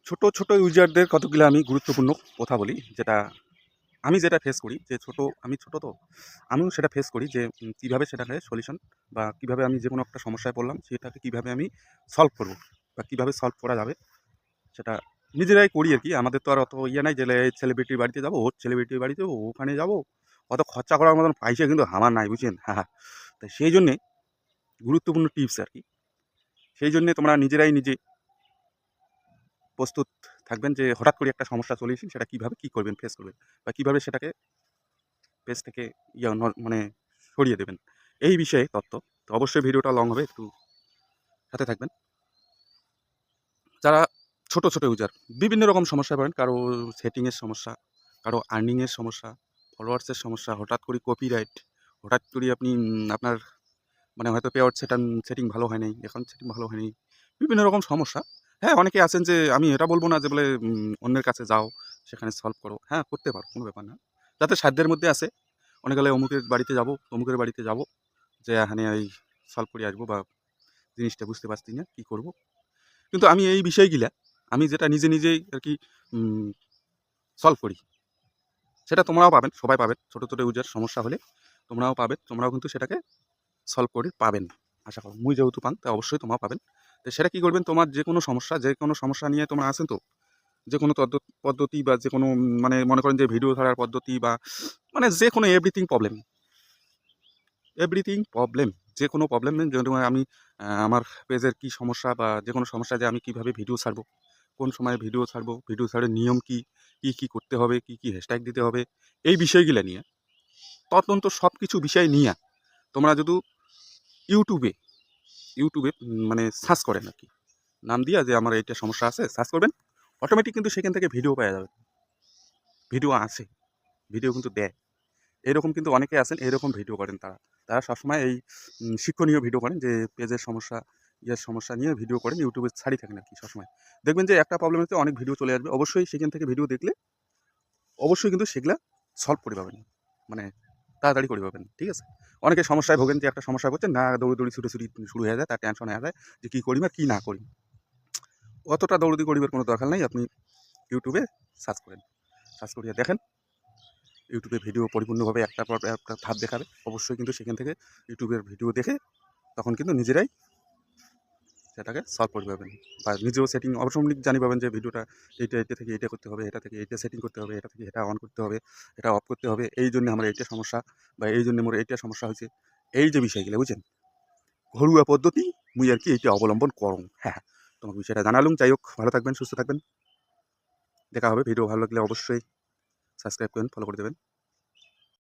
ছোট ছোট ইউজারদের কতগুলো আমি গুরুত্বপূর্ণ কথা বলি, যেটা আমি যেটা ফেস করি, যে আমি ছোট তো আমিও সেটা ফেস করি, যে কীভাবে সেটাকে সলিউশন বা কীভাবে আমি যে কোনো একটা সমস্যায় পড়লাম সেটাকে কীভাবে আমি সলভ করব বা কীভাবে সলভ করা যাবে সেটা নিজেরাই করি আর কি। আমাদের তো আর অত ইয়ে নাই যে সেলিব্রিটির বাড়িতে যাবো, ওর সেলিব্রিটির বাড়িতে ওখানে যাবো, অত খরচা করার মতন পয়সা কিন্তু আমার নাই, বুঝছেন? হ্যাঁ, তো সেই জন্যে গুরুত্বপূর্ণ টিপস আর কি। সেই জন্যে তোমরা নিজে প্রস্তুত থাকবেন যে হঠাৎ করে একটা সমস্যা চলে এসেছে, সেটা কীভাবে কী করবেন, ফেস করবেন বা কীভাবে সেটাকে পেজ থেকে মানে সরিয়ে দেবেন। এই বিষয়ে তথ্য। তো অবশ্যই ভিডিওটা লং হবে, একটু সাথে থাকবেন। যারা ছোট ছোট ইউজার বিভিন্ন রকম সমস্যায় পড়েন, কারো সেটিংয়ের সমস্যা, কারো আর্নিংয়ের সমস্যা, ফলোয়ার্সের সমস্যা, হঠাৎ করে কপিরাইট, হঠাৎ করে আপনি আপনার মানে হয়তো পেআউট সেটিং ভালো হয় নাই, অ্যাকাউন্ট সেটিং ভালো হয়নি, বিভিন্ন রকম সমস্যা। হ্যাঁ, অনেকে আছেন যে আমি এটা বলব না যে বলে অন্যের কাছে যাও, সেখানে সলভ করো। হ্যাঁ, করতে পারো, কোনো ব্যাপার না। যাদের সাধ্যের মধ্যে আছে, অনেকে বলে অমুকের বাড়িতে যাবো, তমুকের বাড়িতে যাবো, যে এখানে এই সলভ করে আসবো বা জিনিসটা বুঝতে পারছি না, কী করব। কিন্তু আমি এই বিষয়গুলা আমি যেটা নিজেই আরকি সলভ করি, সেটা তোমরাও পাবেন, সবাই পাবেন। ছোট ছোট ইউজার সমস্যা হলে তোমরাও পাবেন। তোমরাও কিন্তু সেটাকে সলভ করে পাবেন। আশা করো মুই যেহেতু পান, তাই অবশ্যই তোমরাও পাবেন। তো সেটা কী করবেন, তোমার যে কোনো সমস্যা নিয়ে তোমরা আছেন তো, যে কোনো পদ্ধতি বা যে কোনো মানে মনে করেন যে ভিডিও ছাড়ার পদ্ধতি বা মানে যে কোনো এভরিথিং প্রবলেম, যে কোনো প্রবলেম যেরকম আমি আমার পেজের কী সমস্যা বা যে কোনো সমস্যা, যে আমি কীভাবে ভিডিও ছাড়বো, কোন সময়ে ভিডিও ছাড়বো, ভিডিও ছাড়ার নিয়ম কী, কী করতে হবে, কী হ্যাশট্যাগ দিতে হবে, এই বিষয়গুলো নিয়ে তদন্ত সব কিছু বিষয় নিয়ে তোমরা যদি ইউটিউবে মানে সার্চ করেন আর কি, নাম দিয়া যে আমার এইটা সমস্যা আছে সার্চ করবেন, অটোমেটিক কিন্তু সেখান থেকে ভিডিও পাওয়া যাবে। ভিডিও আছে, ভিডিও কিন্তু দেয়। এরকম কিন্তু অনেকে আছেন, এরকম ভিডিও করেন তারা। তারা সবসময় এই শিক্ষণীয় ভিডিও করেন, যে পেজের সমস্যা, সমস্যা নিয়ে ভিডিও করেন, ইউটিউবে ছাড়ি থাকেন আর কি সবসময়। দেখবেন যে একটা প্রবলেমের তো অনেক ভিডিও চলে আসবে। অবশ্যই সেখান থেকে ভিডিও দেখলে অবশ্যই কিন্তু সেগুলা সলভ করে পাবেন। মানে তাড়াতাড়ি করে পাবেন। ঠিক আছে? অনেকে সমস্যায় ভোগেন, যে একটা সমস্যা করছেন না, দৌড়াদৌড়ি ছুটোছুটি শুরু হয়ে যায়, তার টেনশন হয়ে যায় যে কী করিম আর কী না করিম। অতটা দৌড়াদৌড়ি করিবার কোনো দরকার নাই। আপনি ইউটিউবে সার্চ করেন। সার্চ করিয়া দেখেন, ইউটিউবে ভিডিও পরিপূর্ণভাবে একটার পর একটা ধাপ দেখাবে। অবশ্যই কিন্তু সেখান থেকে ইউটিউবের ভিডিও দেখে তখন কিন্তু নিজেরাই সেটাকে সলভ করে পাবেন। বা নিজেও সেটিং অটোমেটিক জানি পাবেন যে ভিডিওটা এইটা থেকে এইটা করতে হবে, এটা থেকে এইটা সেটিং করতে হবে, এটা থেকে এটা অন করতে হবে, এটা অফ করতে হবে। এই জন্য আমার এইটা সমস্যা বা এই জন্য মোর এইটা সমস্যা হয়েছে। এই যে বিষয়গুলো বুঝছেন? ঘরোয়া পদ্ধতি মুই আর কি এইটা অবলম্বন করং। হ্যাঁ, তোমাকে বিষয়টা জানালুম। যাই হোক, ভালো থাকবেন, সুস্থ থাকবেন। দেখা হবে। ভিডিও ভালো লাগলে অবশ্যই সাবস্ক্রাইব করেন, ফলো করে দেবেন।